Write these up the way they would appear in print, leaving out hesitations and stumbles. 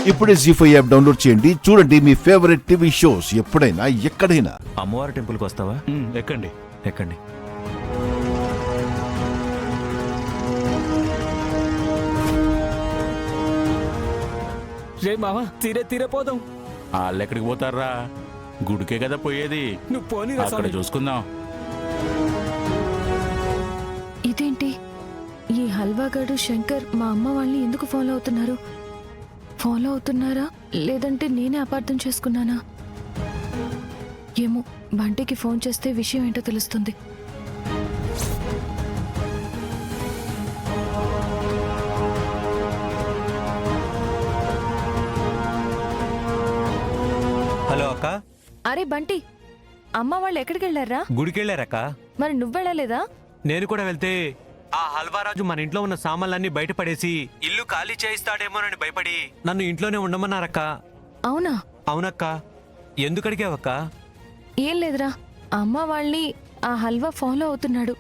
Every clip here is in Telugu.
ఇప్పుడే జీ5 యాప్ డౌన్లోడ్ చేయండి. చూడండి మీ ఫేవరెట్ టీవీ షోస్ ఎప్పుడైనా ఎక్కడైనా. అమ్మవారి టెంపుల్కి వస్తావా? ఎక్కండి ఎక్కండి. రే మావా, తీరే పోదాం. వాళ్ళెక్కడికి పోతారా? గుడికే కదా పోయేది. నువ్వు పోనీ అక్కడ చూసుకుందాం. ఇదేంటి, ఈ హల్వాగాడు శంకర్ మా అమ్మ వాళ్ళని ఎందుకు ఫాలో అవుతున్నారు? ఫాలో అవుతున్నారా లేదంటే నేనే అపార్థం చేసుకున్నానా? ఏమో, బంటికి ఫోన్ చేస్తే విషయం ఏంటో తెలుస్తుంది. హలో అక్క. అరే బంటి, అమ్మ వాళ్ళు ఎక్కడికి వెళ్ళారా? గుడికి వెళ్ళారక్క. మరి నువ్వెళ్ళలేదా? నేను కూడా వెళ్తే ఆ హల్వారాజు మన ఇంట్లో ఉన్న సామాన్లన్నీ బయటపడేసి ఇల్లు ఖాళీ చేయిస్తాడేమోనని భయపడి నన్ను ఇంట్లోనే ఉండమన్నారక్క. అవునా? అవునక్క. ఎందుకు అడిగావక్క? ఏం లేదురా, అమ్మ వాళ్ళని ఆ హల్వా ఫాలో అవుతున్నాడు.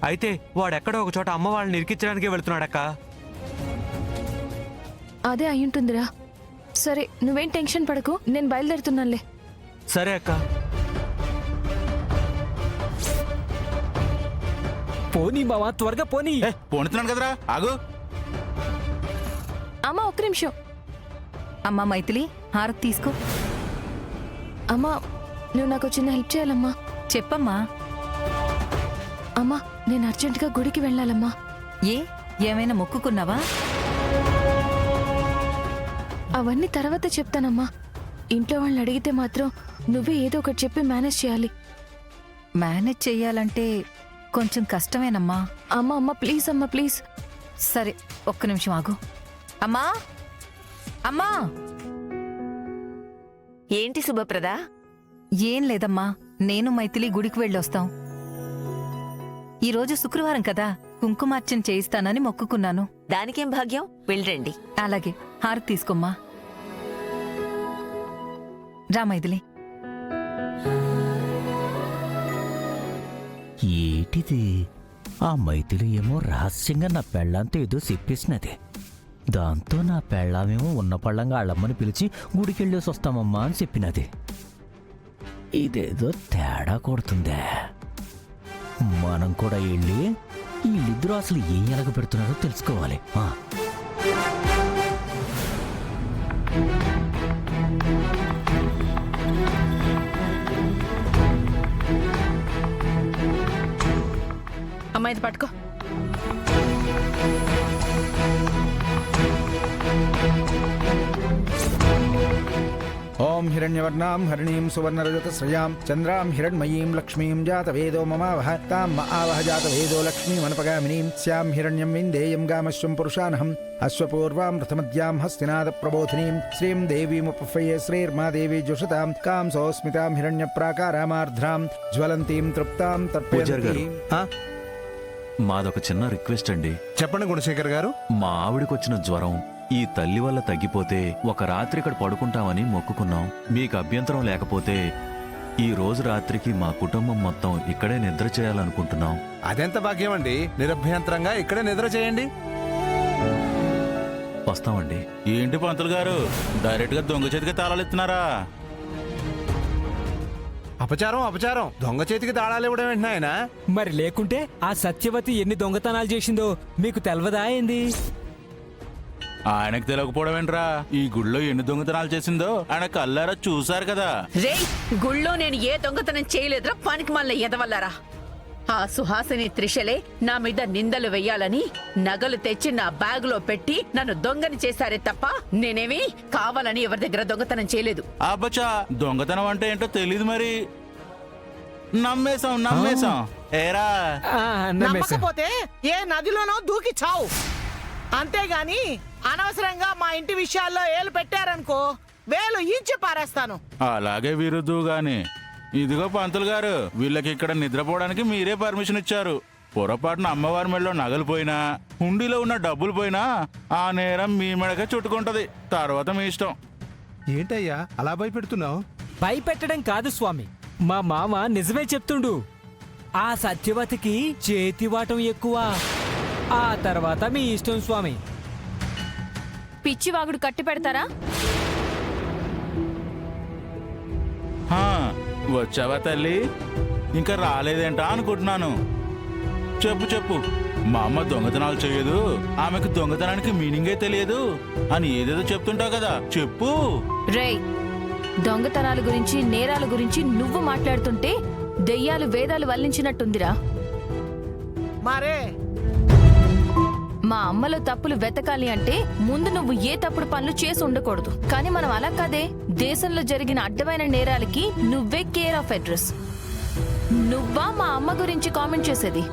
అయితే వాడెక్కడో ఒక చోట అమ్మ వాళ్ళని ఇరికించడానికి వెళ్తున్నాడక్క. అదే అయ్యుంటుందిరా. సరే, నువ్వేం టెన్షన్ పడకు, నేను బయలుదేరుతున్నానులే. సరే అక్క. పోనీ మావా, త్వరగా పోనీ. పోనుతున్నాను కదరా, ఆగు. అమ్మా, ఒక్క నిమిషం. అమ్మా మైథిలి, హారతి తీసుకో. అమ్మా, నువ్వు నాకు చిన్న హెల్ప్ చేయాలమ్మా. చెప్పమ్మా. అమ్మా, నేను అర్జెంటుగా గుడికి వెళ్ళాలమ్మా. ఏమైనా మొక్కుకున్నావా? అవన్నీ తర్వాత చెప్తానమ్మా. ఇంట్లో వాళ్ళని అడిగితే మాత్రం నువ్వే ఏదో ఒకటి చెప్పి మేనేజ్ చేయాలి. మేనేజ్ చెయ్యాలంటే కొంచెం కష్టమేనమ్మా. అమ్మా ప్లీజ్ అమ్మా, ప్లీజ్. సరే, ఒక్క నిమిషం ఆగు. అమ్మా అమ్మా. ఏంటి శుభప్రద? ఏం లేదమ్మా, నేను మైథిలి గుడికి వెళ్ళొస్తాం. ఈరోజు శుక్రవారం కదా, కుంకుమార్చన చేయిస్తానని మొక్కుకున్నాను. దానికేం భాగ్యం, వెళ్ళండి. అలాగే, హారతి తీసుకోమ్మా. రా మైథిలి. ఏటిది? ఆ మైథిలి ఏమో రహస్యంగా నా పెళ్ళాంతో ఏదో చెప్పేసినది. దాంతో నా పెళ్ళామేమో ఉన్న పళ్ళంగా వాళ్ళమ్మని పిలిచి గుడికెళ్ళేసి వస్తామమ్మా అని చెప్పినది. ఇదేదో తేడా కొడుతుందే. మనం కూడా వెళ్ళి వీళ్ళిద్దరూ అసలు ఏం ఎలగ పెడుతున్నారో తెలుసుకోవాలి. అమ్మాయిది పట్టుకో. ఓం హిరణ్యవర్ణాం హరిణీం సువర్ణరజతశ్రయాం చంద్రాం హిరణ్మయీం లక్ష్మీం జాతవేదో మమావహ తాం ఆవహ జాతవేదో లక్ష్మీమనపగామినీం స్యాం హిరణ్యం విందేయం గామశ్వం పురుషానహం అశ్వపూర్వాం రథమద్యాం హస్తినాద ప్రబోధినీం శ్రీం దేవీముపఫయ్యే శ్రీర్మా దేవీ జుషతాం కాం సోస్మితాం హిరణ్యప్రాకారామార్ధ్రాం జ్వలంతీం తృప్తాం తర్పయంతీం. మాదొక చిన్న రిక్వెస్ట్ అండి. చెప్పండి గుణశేఖర్ గారు. మా ఆవిడకొచ్చిన జ్వరం ఈ తల్లి వల్ల తగ్గిపోతే ఒక రాత్రి ఇక్కడ పడుకుంటామని మొక్కుకున్నాం. మీకు అభ్యంతరం లేకపోతే ఈ రోజు రాత్రికి మా కుటుంబం మొత్తం ఇక్కడే నిద్ర చేయాలనుకుంటున్నాం. అదెంత భాగ్యం అండి, నిరభ్యంతరంగా ఇక్కడే నిద్ర చేయండి. వస్తామండి. ఏంటి పంతులు గారు, డైరెక్ట్ గా దొంగ చేతికి తాళాలు ఇస్తున్నారా? అపచారం. దొంగ చేతికి తాళాలు ఇవ్వడం ఏంటి నాయనా? మరి లేకుంటే ఆ సత్యవతి ఎన్ని దొంగతనాలు చేసిందో మీకు తెలవదా ఏంది? ఆయనకు తెలియకపోవడం ఏంట్రా? ఈ గుళ్ళో ఎన్ని దొంగతనాలు చేసిందో ఆయన కల్లారా చూశారు కదా. రేయ్, గుళ్ళో నేను ఏ దొంగతనం చేయలేదురా, పనికి మళ్ళీ ఎదవల్లారా. ఆ సుహాసిని త్రిషలే నా మీద నిందలు వెయ్యాలని నగలు తెచ్చి నా బ్యాగ్ లో పెట్టి నన్ను దొంగని చేశారే తప్ప నేనేమి కావాలని ఎవరి దగ్గర దొంగతనం చేయలేదు. అబ్బచ్చా, దొంగతనం అంటే ఏంటో తెలీదు మరి. నమ్మేశాం. ఏరా, నమ్మకపోతే ఏ నదిలోనో దూకి చావు. అంతేగాని అనవసరంగా మా ఇంటి విషయాల్లో ఏలు పెట్టారనుకో, వేలు ఈడ్చి పారేస్తాను. అలాగే విరుద్దు గాని. ఇదిగో పంతులు గారు, వీళ్ళకి ఇక్కడ నిద్రపోవడానికి మీరే పర్మిషన్ ఇచ్చారు. పొరపాటున అమ్మవారి మెడలో నగలు పోయినా, హుండీలో ఉన్న డబ్బులు పోయినా ఆ నేరం మీ మెడకే చుట్టుకుంటది. తర్వాత మీ ఇష్టం. ఏంటయ్యా అలా భయపెడుతున్నావు? భయపెట్టడం కాదు స్వామి, మా మామ నిజమే చెప్తుండు. ఆ సత్యవతికి చేతివాటం ఎక్కువ. ఆ తర్వాత మీ ఇష్టం స్వామి. పిచ్చివాగుడు కట్టి పెడతారా? హా, వచ్చావా తల్లి? ఇంకా రాలేదేంటా అనుకుంటున్నాను. చెప్పు చెప్పు. మా అమ్మ దొంగతనాలు చేయదు, ఆమెకు దొంగతనానికి మీనింగే తెలియదు అని ఏదేదో చెప్తుంటావు కదా, చెప్పు. రేయ్, దొంగతనాల గురించి నేరాల గురించి నువ్వు మాట్లాడుతుంటే దెయ్యాలు వేదాలు వల్లించినట్టుందిరా. మరే మా అమ్మలో తప్పులు వెతకాలి అంటే ముందు నువ్వు ఏ తప్పుడు పనులు చేసి ఉండకూడదు. కానీ మనం అలా కాదే. దేశంలో జరిగిన అడ్డమైన నేరాలకి నువ్వే కేర్ ఆఫ్ అడ్రస్. నువ్వా మా అమ్మ గురించి కామెంట్ చేసేది?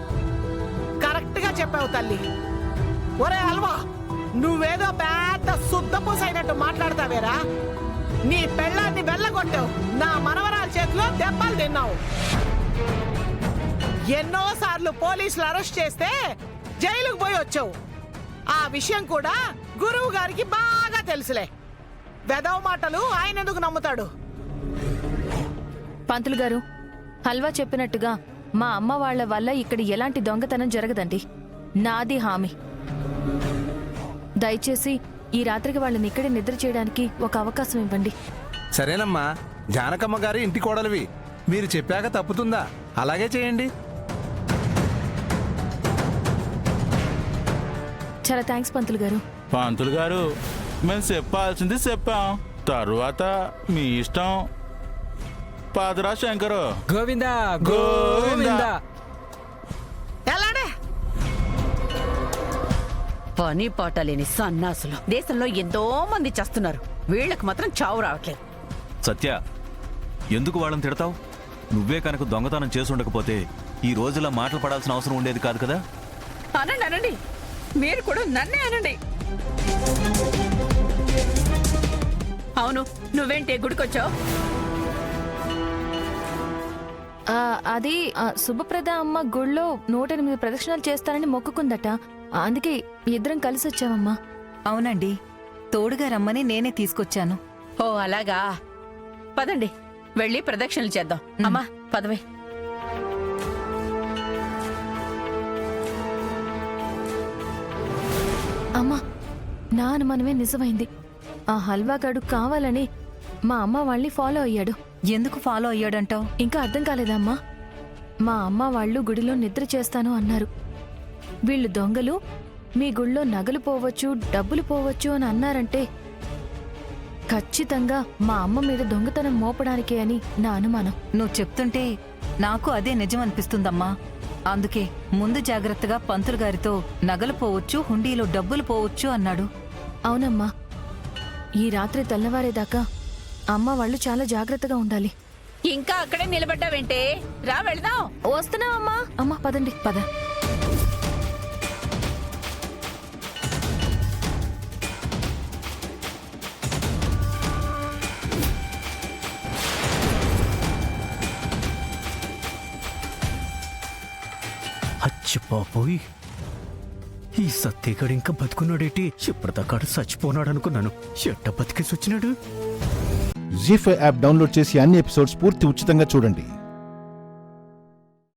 కరెక్ట్ గా చెప్పావు తల్లి. ఒరే హల్వా, నువ్వేదో పెద్ద శుద్ధపూస అయినట్టు మాట్లాడతావేరా? నీ పెళ్ళాన్ని వెళ్ళగొట్టావు, నా మనవరాల చేతిలో దెబ్బలు తిన్నావు. ఎన్నోసార్లు పోలీసులు అరెస్ట్ చేస్తే జైలుకు పోయి వచ్చావు. ఆ విషయం కూడా గురువు గారికి బాగా తెలుసులే. వెదవ మాటలు ఆయన ఎందుకు నమ్ముతాడు? పంతులు గారు, హల్వా చెప్పినట్టుగా మా అమ్మ వాళ్ల వల్ల ఇక్కడ ఎలాంటి దొంగతనం జరగదండి. నాది హామీ. దయచేసి ఈ రాత్రికి వాళ్ళని ఇక్కడే నిద్ర చేయడానికి ఒక అవకాశం ఇవ్వండి. సరేనమ్మా, జానకమ్మ గారి ఇంటి కోడలివి, మీరు చెప్పాక తప్పుతుందా? అలాగే చేయండి. చాలా థ్యాంక్స్ పంతులు గారు. పంతులు గారు, మేము చెప్పాల్సింది చెప్పాం, తరువాత మీ ఇష్టం. పాదరా శంకరు. గోవిందా గోవిందా. ఎలాడే పని పాట లేని సన్నాసులు దేశంలో ఎంతో మంది చేస్తున్నారు, వీళ్ళకి మాత్రం చావు రావట్లేదు. సత్య, ఎందుకు వాళ్ళని తిడతావు? నువ్వే కనుక దొంగతనం చేసుండకపోతే ఈ రోజులా మాటలు పడాల్సిన అవసరం ఉండేది కాదు కదా. అనండి అనండి, మీరు కూడా నన్నే అనండి. అవును, నువ్వేంటి గుడికొచ్చావు? అది శుభప్రద అమ్మ గుళ్ళో 108 ప్రదక్షిణాలు చేస్తానని మొక్కుకుందట. అందుకే ఇద్దరం కలిసి వచ్చామమ్మా. అవునండి, తోడుగా రమ్మని నేనే తీసుకొచ్చాను. ఓ అలాగా, పదండి వెళ్ళి ప్రదక్షిణలు చేద్దాం. అమ్మా పదవే. అమ్మా, నా అనుమానమే నిజమైంది. ఆ హల్వాగాడు కావాలని మా అమ్మ వాళ్ళని ఫాలో అయ్యాడు. ఎందుకు ఫాలో అయ్యాడంటావు? ఇంకా అర్థం కాలేదమ్మా. మా అమ్మ వాళ్ళు గుడిలో నిద్ర చేస్తాను అన్నారు. వీళ్ళు దొంగలు, మీ గుళ్ళో నగలు పోవచ్చు, డబ్బులు పోవచ్చు అని అన్నారంటే ఖచ్చితంగా మా అమ్మ మీద దొంగతనం మోపడానికే అని నా అనుమానం. నువ్వు చెప్తుంటే నాకు అదే నిజం అనిపిస్తుందమ్మా. అందుకే ముందు జాగ్రత్తగా పంతులు గారితో నగలు పోవచ్చు, హుండీలో డబ్బులు పోవచ్చు అన్నాడు. అవునమ్మా, ఈ రాత్రి తెల్లవారేదాకా అమ్మ వాళ్ళు చాలా జాగ్రత్తగా ఉండాలి. ఇంకా అక్కడే నిలబడ్డావేంటే, రా వెళదాం. వస్తున్నావమ్మా. అమ్మా పదండి. పద. అచ్చిపోయి, ఈ సత్యగాడు ఇంకా బతుకున్నాడేటి? ఇప్పటిదాకాడు చచ్చిపోనాడు అనుకున్నాను. ఎట్ట బతికేసి వచ్చినాడు? జీ5 యాప్ డౌన్లోడ్ చేసి అన్ని ఎపిసోడ్స్ పూర్తి ఉచితంగా చూడండి.